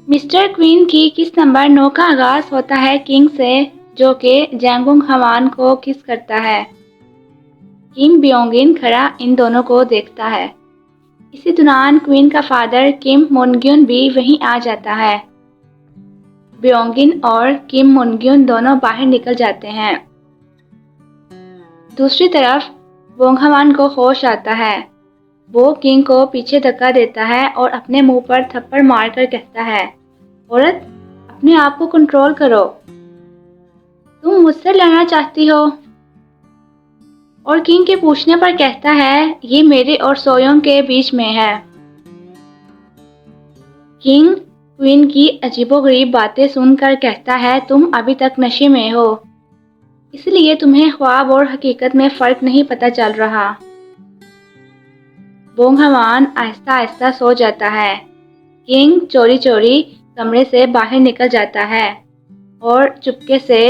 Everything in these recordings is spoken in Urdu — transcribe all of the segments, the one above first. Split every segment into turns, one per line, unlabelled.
مسٹر کوئن کی کس نمبر 9 کا آغاز ہوتا ہے کنگ سے، جو کہ جینگونگ ہوان کو کس کرتا ہے۔ کم بیونگن کھڑا ان دونوں کو دیکھتا ہے۔ اسی دوران کوئن کا فادر کم مونگیون بھی وہیں آ جاتا ہے۔ بیونگن اور کم مونگیون دونوں باہر نکل جاتے ہیں۔ دوسری طرف وونگ ہوان کو ہوش آتا ہے۔ وہ کنگ کو پیچھے دھکا دیتا ہے اور اپنے منہ پر تھپڑ مار کر کہتا ہے، عورت، اپنے آپ کو کنٹرول کرو، تم مجھ سے لڑنا چاہتی ہو؟ اور کنگ کے پوچھنے پر کہتا ہے، یہ میرے اور سویونگ کے بیچ میں ہے۔ کنگ کوئن کی عجیب و غریب باتیں سن کر کہتا ہے، تم ابھی تک نشے میں ہو، اس لیے تمہیں خواب اور حقیقت میں فرق نہیں پتہ چل رہا۔ وونگ ہوان آہستہ آہستہ سو جاتا ہے۔ کنگ چوری چوری کمرے سے باہر نکل جاتا ہے اور چپکے سے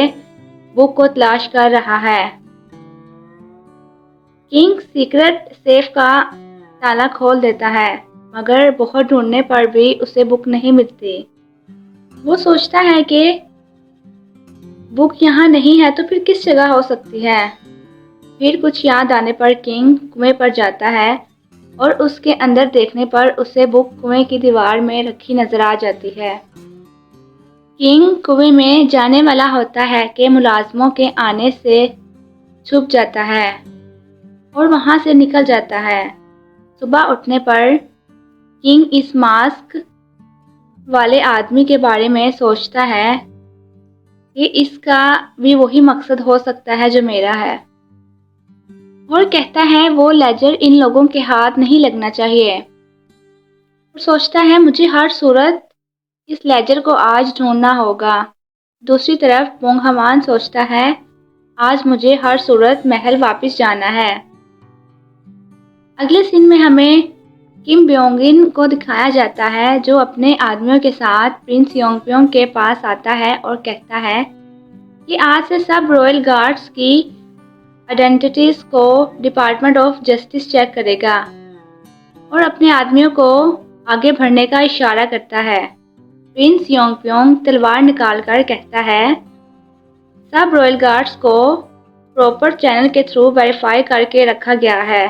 بک کو تلاش کر رہا ہے۔ کنگ سیکرٹ سیف کا تالا کھول دیتا ہے، مگر بہت ڈھونڈنے پر بھی اسے بک نہیں ملتی۔ وہ سوچتا ہے کہ بک یہاں نہیں ہے تو پھر کس جگہ ہو سکتی ہے۔ پھر کچھ یاد آنے پر کنگ کنویں پر جاتا ہے اور اس کے اندر دیکھنے پر اسے بک کنویں کی دیوار میں رکھی نظر آ جاتی ہے۔ کنگ کنویں میں جانے والا ہوتا ہے کہ ملازموں کے آنے سے چھپ جاتا ہے اور وہاں سے نکل جاتا ہے۔ صبح اٹھنے پر کنگ اس ماسک والے آدمی کے بارے میں سوچتا ہے کہ اس کا بھی وہی مقصد ہو سکتا ہے جو میرا ہے، اور کہتا ہے وہ لیجر ان لوگوں کے ہاتھ نہیں لگنا چاہیے، اور سوچتا ہے مجھے ہر صورت اس لیجر کو آج ڈھونڈنا ہوگا۔ دوسری طرف وونگ ہوان سوچتا ہے آج مجھے ہر صورت محل واپس جانا ہے۔ اگلے سین میں ہمیں کم بیونگن کو دکھایا جاتا ہے جو اپنے آدمیوں کے ساتھ پرنس یونگ پیونگ کے پاس آتا ہے اور کہتا ہے کہ آج سے سب رائل گارڈز کی آئیڈینٹیٹیز کو ڈپارٹمنٹ آف جسٹس چیک کرے گا، اور اپنے آدمیوں کو آگے بڑھنے کا اشارہ کرتا ہے۔ پرنس یونگ پیونگ تلوار نکال کر کہتا ہے، سب رائل گارڈز کو پراپر چینل کے تھرو ویریفائی کر کے رکھا گیا ہے۔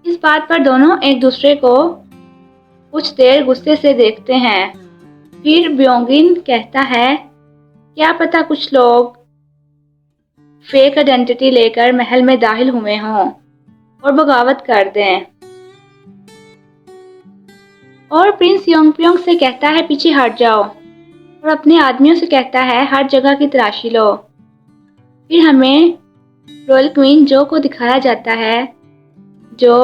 اس بات پر دونوں ایک دوسرے کو کچھ دیر غصے سے دیکھتے ہیں۔ پھر بیونگن کہتا ہے، کیا پتہ کچھ لوگ فیک آئیڈینٹی لے کر محل میں داخل ہوئے ہوں اور بغاوت کر دیں۔ اور پرنس یونگ پیونگ سے کہتا ہے پیچھے ہٹ جاؤ، اور اپنے آدمیوں سے کہتا ہے ہر جگہ کی تلاشی لو۔ پھر ہمیں رائل کوئن جو کو دکھایا جاتا ہے جو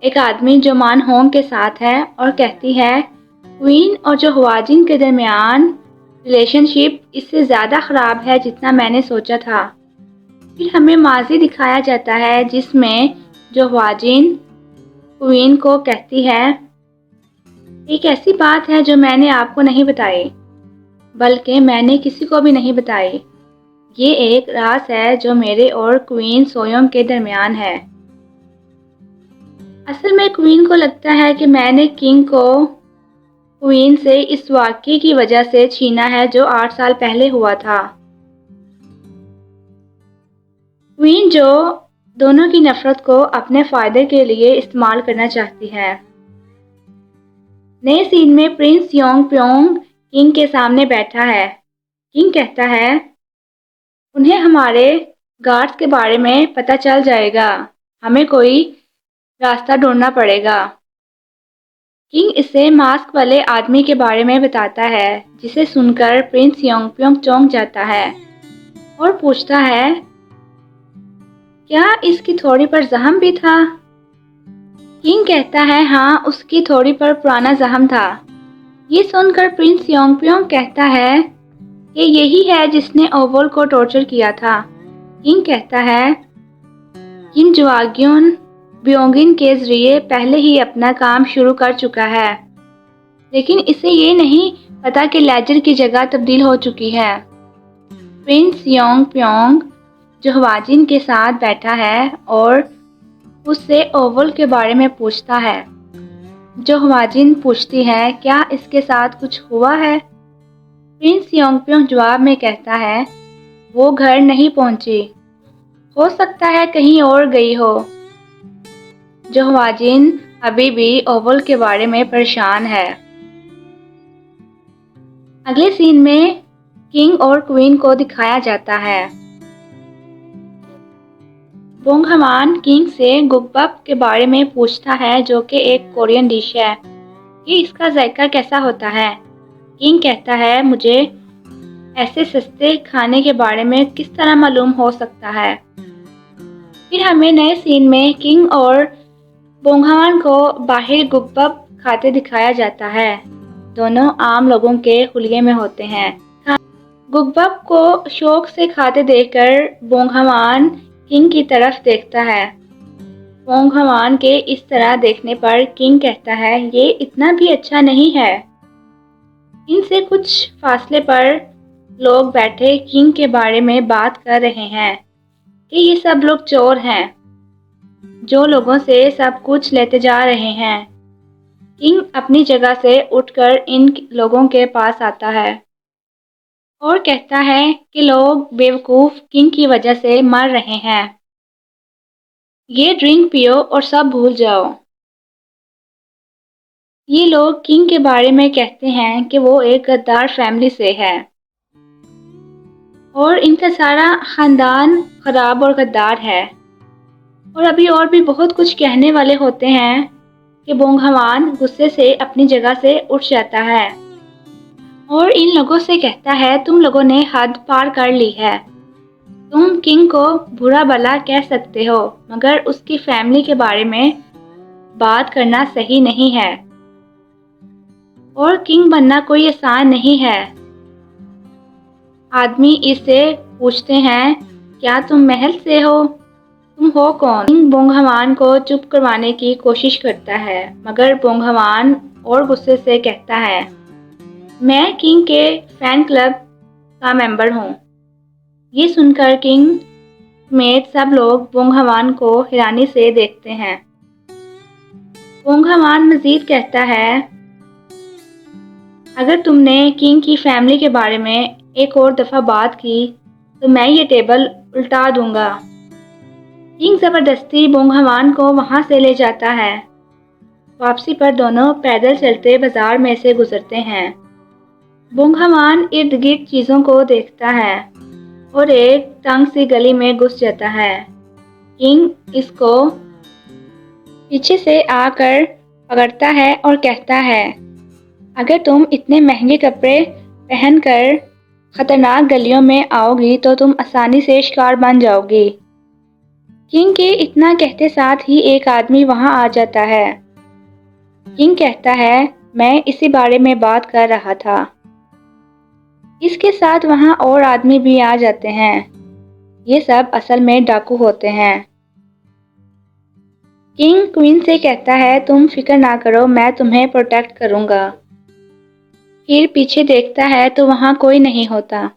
ایک آدمی جو مان ہونگ کے ساتھ ہے، اور کہتی ہے کوئن اور جو ہواجن کے درمیان ریلیشن شپ اس سے زیادہ خراب ہے جتنا میں نے سوچا تھا۔ پھر ہمیں ماضی دکھایا جاتا ہے جس میں جو ہواجن کوئن کو کہتی ہے، ایک ایسی بات ہے جو میں نے آپ کو نہیں بتائی، بلکہ میں نے کسی کو بھی نہیں بتائی، یہ ایک راز ہے جو میرے اور کوئن سویونگ کے درمیان ہے۔ اصل میں کوئن کو لگتا ہے کہ میں نے کنگ کو کوئن سے اس واقعے کی وجہ سے چھینا ہے جو 8 سال پہلے ہوا تھا۔ کوئن جو دونوں کی نفرت کو اپنے فائدے کے لیے استعمال کرنا چاہتی ہے۔ نئے سین میں پرنس یونگ پیونگ کنگ کے سامنے بیٹھا ہے۔ کنگ کہتا ہے، انہیں ہمارے گارڈز کے بارے میں پتہ چل جائے گا، ہمیں کوئی راستہ ڈھونڈنا پڑے گا۔ کنگ اسے ماسک والے آدمی کے بارے میں بتاتا ہے، جسے سن کر پرنس یونگ پیونگ چونک جاتا ہے اور پوچھتا ہے، کیا اس کی تھوڑی پر زخم بھی تھا؟ کنگ کہتا ہے، ہاں، اس کی تھوڑی پر پرانا زخم تھا۔ یہ سن کر پرنس یونگ پیونگ کہتا ہے کہ یہی ہے جس نے اوول کو ٹارچر کیا تھا۔ کنگ کہتا ہے، کم جواگیون بیونگن کے ذریعے پہلے ہی اپنا کام شروع کر چکا ہے، لیکن اسے یہ نہیں پتا کہ لیجر کی جگہ تبدیل ہو چکی ہے۔ پرنس یونگ پیونگ جو ہواجن کے ساتھ بیٹھا ہے اور اس سے اوول کے بارے میں پوچھتا ہے، جو ہواجن پوچھتی ہے کیا اس کے ساتھ کچھ ہوا ہے؟ پرنس یونگ پیونگ جواب میں کہتا ہے وہ گھر نہیں پہنچی، ہو سکتا ہے کہیں اور گئی ہو۔ جو ہواجن ابھی بھی اوول کے بارے میں پریشان ہے۔ اگلے سین میں کنگ اور کوئین کو دکھایا جاتا ہے۔ بونگ ہمان کنگ سے گک بک کے بارے میں پوچھتا ہے جو کہ ایک کورین ڈش ہے کہ اس کا ذائقہ کیسا ہوتا ہے۔ کنگ کہتا ہے مجھے ایسے سستے کھانے کے بارے میں کس طرح معلوم ہو سکتا ہے۔ پھر ہمیں نئے سین میں کنگ اور بونگ ہمان کو باہر گک بک کھاتے دکھایا جاتا ہے۔ دونوں عام لوگوں کے حلیے میں ہوتے ہیں۔ گک بک کو شوق سے کھاتے دیکھ کر بونگ ہمان کنگ کی طرف دیکھتا ہے۔ بونگ ہمان کے اس طرح دیکھنے پر کنگ کہتا ہے یہ اتنا بھی اچھا نہیں ہے۔ ان سے کچھ فاصلے پر لوگ بیٹھے کنگ کے بارے میں بات کر رہے ہیں کہ یہ سب لوگ چور ہیں جو لوگوں سے سب کچھ لیتے جا رہے ہیں۔ کنگ اپنی جگہ سے اٹھ کر ان لوگوں کے پاس آتا ہے اور کہتا ہے کہ لوگ بیوقوف کنگ کی وجہ سے مر رہے ہیں۔ یہ ڈرنک پیو اور سب بھول جاؤ۔ یہ لوگ کنگ کے بارے میں کہتے ہیں کہ وہ ایک غدار فیملی سے ہے اور ان کا سارا خاندان خراب اور غدار ہے، اور ابھی اور بھی بہت کچھ کہنے والے ہوتے ہیں کہ بونگ ہمان غصے سے اپنی جگہ سے اٹھ جاتا ہے اور ان لوگوں سے کہتا ہے تم لوگوں نے حد پار کر لی ہے۔ تم کنگ کو برا بھلا کہہ سکتے ہو مگر اس کی فیملی کے بارے میں بات کرنا صحیح نہیں ہے، اور کنگ بننا کوئی آسان نہیں ہے۔ آدمی اس سے پوچھتے ہیں کیا تم محل سے ہو؟ تم ہو کون؟ کنگ بونگ ہمان کو چپ کروانے کی کوشش کرتا ہے مگر بونگ ہمان اور غصے سے کہتا ہے میں کنگ کے فین کلب کا ممبر ہوں۔ یہ سن کر کنگ سمیت سب لوگ بونگ ہمان کو حیرانی سے دیکھتے ہیں۔ بونگ ہمان مزید کہتا ہے اگر تم نے کنگ کی فیملی کے بارے میں ایک اور دفعہ بات کی تو میں یہ ٹیبل الٹا دوں گا۔ کنگ زبردستی بونگ ہمان کو وہاں سے لے جاتا ہے۔ واپسی پر دونوں پیدل چلتے بازار میں سے گزرتے ہیں۔ بونگ ہمان ارد گرد چیزوں کو دیکھتا ہے اور ایک تنگ سی گلی میں گھس جاتا ہے۔ کنگ اس کو پیچھے سے آ کر پکڑتا ہے اور کہتا ہے اگر تم اتنے مہنگے کپڑے پہن کر خطرناک گلیوں میں آؤ گی تو تم آسانی سے شکار بن جاؤ گی۔ کنگ کے اتنا کہتے ساتھ ہی ایک آدمی وہاں آ جاتا ہے۔ کنگ کہتا ہے میں اسی بارے میں بات کر رہا تھا۔ اس کے ساتھ وہاں اور آدمی بھی آ جاتے ہیں۔ یہ سب اصل میں ڈاکو ہوتے ہیں۔ کنگ کوئین سے کہتا ہے تم فکر نہ کرو میں تمہیں پروٹیکٹ کروں گا۔ پھر پیچھے دیکھتا ہے تو وہاں کوئی نہیں ہوتا۔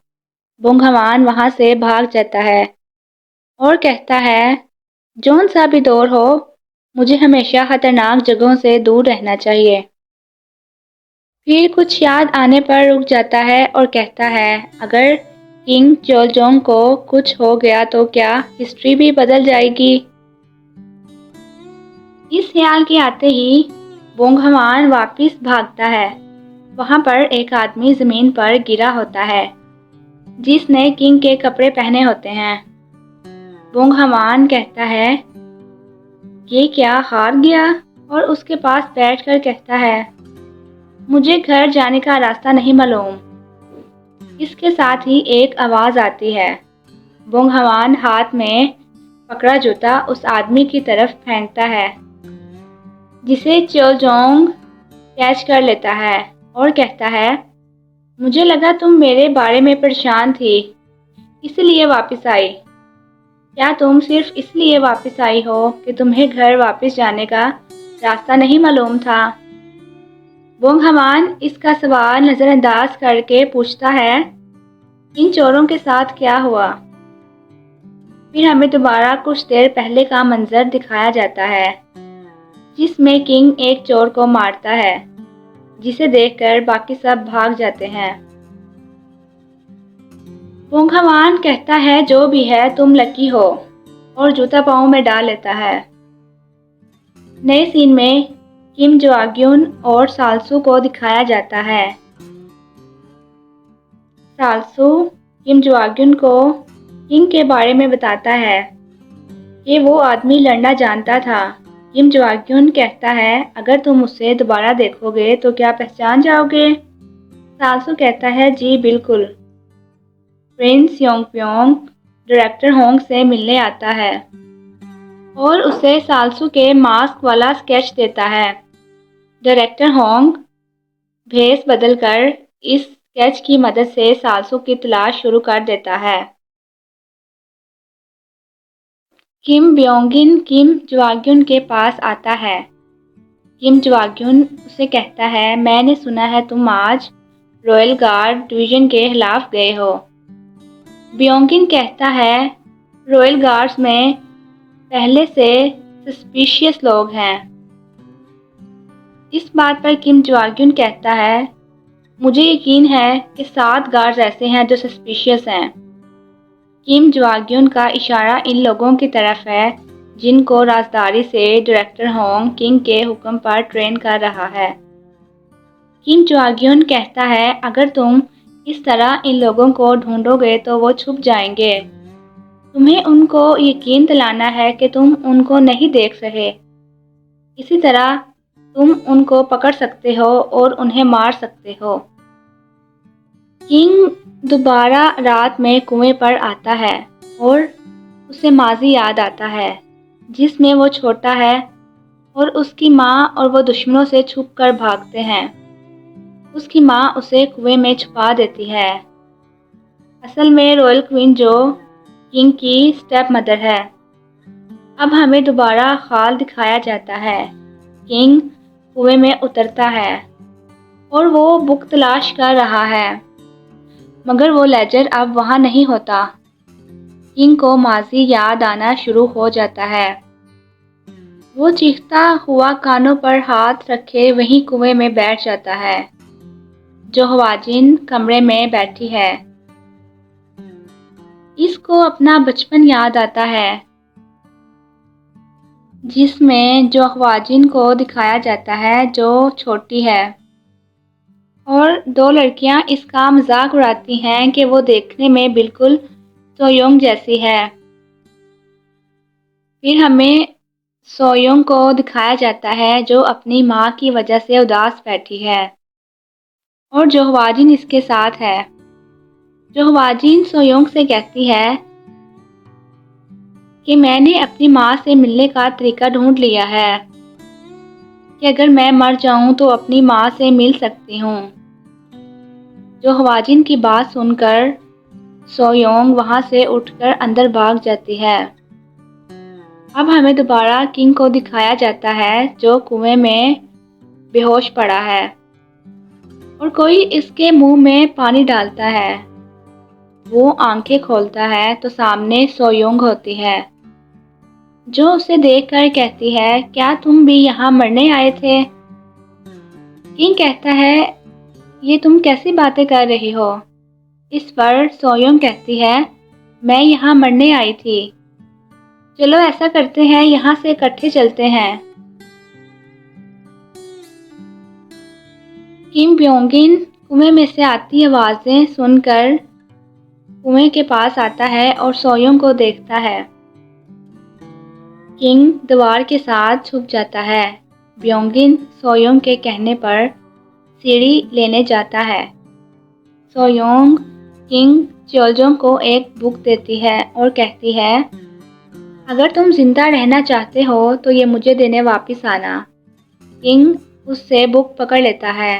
بونگ ہمان وہاں سے بھاگ جاتا ہے اور کہتا ہے جون سا بھی دور ہو مجھے ہمیشہ خطرناک جگہوں سے دور رہنا چاہیے۔ پھر کچھ یاد آنے پر رک جاتا ہے اور کہتا ہے اگر کنگ چولجونگ کو کچھ ہو گیا تو کیا ہسٹری بھی بدل جائے گی؟ اس خیال کے آتے ہی بونگ ہمان واپس بھاگتا ہے۔ وہاں پر ایک آدمی زمین پر گرا ہوتا ہے جس نے کنگ کے کپڑے پہنے ہوتے ہیں۔ بونگ ہمان کہتا ہے یہ کیا ہار گیا اور اس کے پاس بیٹھ کر کہتا ہے مجھے گھر جانے کا راستہ نہیں معلوم۔ اس کے ساتھ ہی ایک آواز آتی ہے۔ بونگ ہمان ہاتھ میں پکڑا جوتا اس آدمی کی طرف پھینکتا ہے جسے چولجونگ کیچ کر لیتا ہے اور کہتا ہے مجھے لگا تم میرے بارے میں پریشان تھی اس لیے واپس آئی۔ کیا تم صرف اس لیے واپس آئی ہو کہ تمہیں گھر واپس جانے کا راستہ نہیں معلوم تھا؟ بونگ ہمان اس کا سوال نظر انداز کر کے پوچھتا ہے ان چوروں کے ساتھ کیا ہوا؟ پھر ہمیں دوبارہ کچھ دیر پہلے کا منظر دکھایا جاتا ہے۔ جس میں کنگ ایک چور کو مارتا ہے جسے دیکھ کر باقی سب بھاگ جاتے ہیں۔ پونگھوان کہتا ہے جو بھی ہے تم لکی ہو اور جوتا پاؤں میں ڈال لیتا ہے۔ نئے سین میں کم جواگیون اور سالسو کو دکھایا جاتا ہے۔ سالسو کم جواگیون کو کنگ کے بارے میں بتاتا ہے کہ وہ آدمی لڑنا جانتا تھا۔ کم جواگیون کہتا ہے اگر تم اسے دوبارہ دیکھو گے تو کیا پہچان جاؤ گے؟ سالسو کہتا ہے جی بالکل۔ پرنس یونگ پیونگ ڈائریکٹر ہونگ سے ملنے آتا ہے اور اسے سالسو کے ماسک والا اسکیچ دیتا ہے۔ ڈائریکٹر ہونگ بھیس بدل کر اس اسکیچ کی مدد سے سالسو کی تلاش شروع کر دیتا ہے۔ کم بیونگن کم جواگیون کے پاس آتا ہے۔ کم جواگیون اسے کہتا ہے میں نے سنا ہے تم آج رائل گارڈ ڈویژن کے خلاف گئے ہو۔ بیونگن کہتا ہے رائل گارڈز میں پہلے سے سسپیشیس لوگ ہیں۔ اس بات پر کم جواگیون کہتا ہے مجھے یقین ہے کہ 7 گارڈز ایسے ہیں جو سسپیشیس ہیں۔ کم جواگیون کا اشارہ ان لوگوں کی طرف ہے جن کو رازداری سے ڈائریکٹر ہونگ کنگ کے حکم پر ٹرین کر رہا ہے۔ کم جواگیون کہتا ہے اگر تم اس طرح ان لوگوں کو ڈھونڈو گے تو وہ چھپ جائیں گے۔ تمہیں ان کو یقین دلانا ہے کہ تم ان کو نہیں دیکھ رہے۔ اسی طرح تم ان کو پکڑ سکتے ہو اور انہیں مار سکتے ہو۔ کنگ دوبارہ رات میں کنویں پر آتا ہے اور اسے ماضی یاد آتا ہے جس میں وہ چھوٹا ہے اور اس کی ماں اور وہ دشمنوں سے چھپ کر بھاگتے ہیں۔ اس کی ماں اسے کنویں میں چھپا دیتی ہے۔ اصل میں رائل کوئین جو کنگ کی اسٹیپ مدر ہے۔ اب ہمیں دوبارہ خال دکھایا جاتا ہے۔ کنگ کنویں میں اترتا ہے اور وہ بک تلاش کر رہا ہے مگر وہ لیجر اب وہاں نہیں ہوتا۔ کنگ کو ماضی یاد آنا شروع ہو جاتا ہے۔ وہ چیختا ہوا کانوں پر ہاتھ رکھے وہیں کنویں میں بیٹھ جاتا ہے جو ہواجن کمرے میں بیٹھی ہے۔ اس کو اپنا بچپن یاد آتا ہے جس میں جو ہواجن کو دکھایا جاتا ہے جو چھوٹی ہے اور 2 لڑکیاں اس کا مذاق اڑاتی ہیں کہ وہ دیکھنے میں بالکل سویونگ جیسی ہے۔ پھر ہمیں سویونگ کو دکھایا جاتا ہے جو اپنی ماں کی وجہ سے اداس بیٹھی ہے اور جو ہواجن اس کے ساتھ ہے۔ جو ہواجن سویونگ سے کہتی ہے کہ میں نے اپنی ماں سے ملنے کا طریقہ ڈھونڈ لیا ہے کہ اگر میں مر جاؤں تو اپنی ماں سے مل سکتی ہوں۔ جو ہواجن کی بات سن کر سویونگ وہاں سے اٹھ کر اندر بھاگ جاتی ہے۔ اب ہمیں دوبارہ کنگ کو دکھایا جاتا ہے جو کنویں میں بے ہوش پڑا ہے اور کوئی اس کے منہ میں پانی ڈالتا ہے۔ وہ آنکھیں کھولتا ہے تو سامنے سویونگ ہوتی ہے جو اسے دیکھ کر کہتی ہے کیا تم بھی یہاں مرنے آئے تھے؟ کنگ کہتا ہے یہ تم کیسی باتیں کر رہی ہو؟ اس پر سویونگ کہتی ہے میں یہاں مرنے آئی تھی۔ چلو ایسا کرتے ہیں یہاں سے اکٹھے چلتے ہیں۔ کم بیونگن کنویں میں سے آتی آوازیں سن کر کنویں کے پاس آتا ہے اور سویونگ کو دیکھتا ہے۔ کنگ دیوار کے ساتھ چھپ جاتا ہے۔ بیونگن سویونگ کے کہنے پر سیڑھی لینے جاتا ہے۔ سویونگ کنگ چیولجونگ کو ایک بک دیتی ہے اور کہتی ہے اگر تم زندہ رہنا چاہتے ہو تو یہ مجھے دینے واپس آنا۔ کنگ اس سے بک پکڑ لیتا ہے۔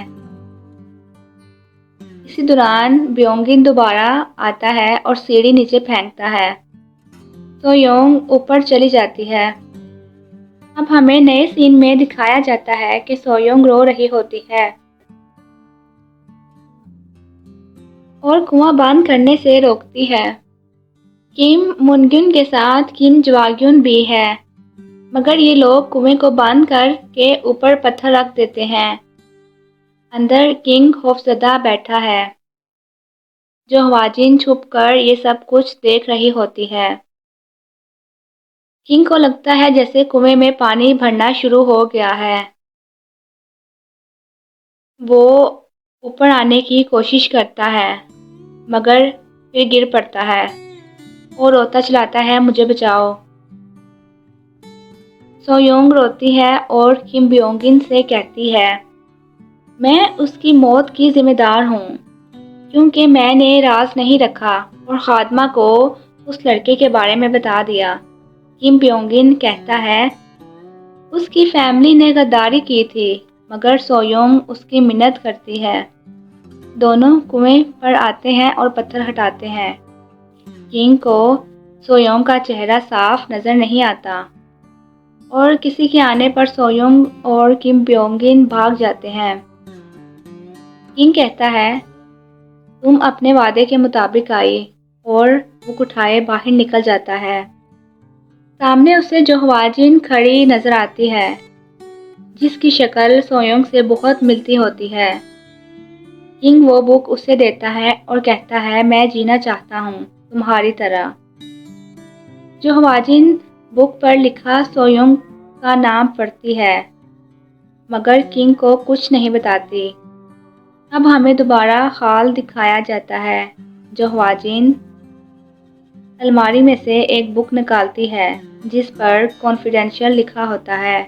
اسی دوران بیونگن دوبارہ آتا ہے اور سیڑھی نیچے پھینکتا ہے۔ سویونگ اوپر چلی جاتی ہے۔ اب ہمیں نئے سین میں دکھایا جاتا ہے کہ سویونگ رو رہی ہوتی ہے اور کنواں بند کرنے سے روکتی ہے۔ کم مونگن کے ساتھ کم جواگیون بھی ہے مگر یہ لوگ کنویں کو بند کر کے اوپر پتھر رکھ دیتے ہیں۔ اندر کنگ خوفزدہ بیٹھا ہے، جو ہواجن چھپ کر یہ سب کچھ دیکھ رہی ہوتی ہے۔ کنگ کو لگتا ہے جیسے کنویں میں پانی بھرنا شروع ہو گیا ہے۔ وہ اوپر آنے کی کوشش کرتا ہے مگر پھر گر پڑتا ہے اور روتا چلاتا ہے، مجھے بچاؤ۔ سویونگ روتی ہے اور کم بیونگن سے کہتی ہے، میں اس کی موت کی ذمہ دار ہوں کیونکہ میں نے راز نہیں رکھا اور خادمہ کو اس لڑکے کے بارے میں بتا دیا۔ کم بیونگن کہتا ہے، اس کی فیملی نے غداری کی تھی مگر سویونگ اس کی منت کرتی ہے۔ دونوں کنویں پر آتے ہیں اور پتھر ہٹاتے ہیں۔ کنگ کو سویونگ کا چہرہ صاف نظر نہیں آتا اور کسی کے آنے پر سویونگ اور کم بیونگن بھاگ جاتے ہیں۔ کنگ کہتا ہے، تم اپنے وعدے کے مطابق آئی، اور بک اٹھائے باہر نکل جاتا ہے۔ سامنے اسے جو ہواجن کھڑی نظر آتی ہے جس کی شکل سویونگ سے بہت ملتی ہوتی ہے۔ کنگ وہ بک اسے دیتا ہے اور کہتا ہے، میں جینا چاہتا ہوں تمہاری طرح۔ جو ہواجن بک پر لکھا سویونگ کا نام پڑھتی ہے مگر کنگ کو کچھ نہیں بتاتی۔ اب ہمیں دوبارہ خال دکھایا جاتا ہے جو ہواجن الماری میں سے ایک بک نکالتی ہے جس پر کانفیڈینشیل لکھا ہوتا ہے۔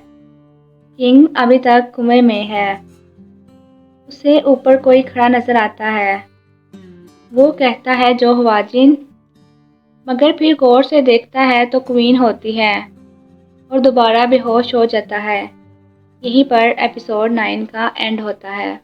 کنگ ابھی تک کنویں میں ہے، اسے اوپر کوئی کھڑا نظر آتا ہے۔ وہ کہتا ہے، جو ہواجن، مگر پھر غور سے دیکھتا ہے تو کوئین ہوتی ہے اور دوبارہ بے ہوش ہو جاتا ہے۔ یہیں پر ایپیسوڈ 9 کا اینڈ ہوتا ہے۔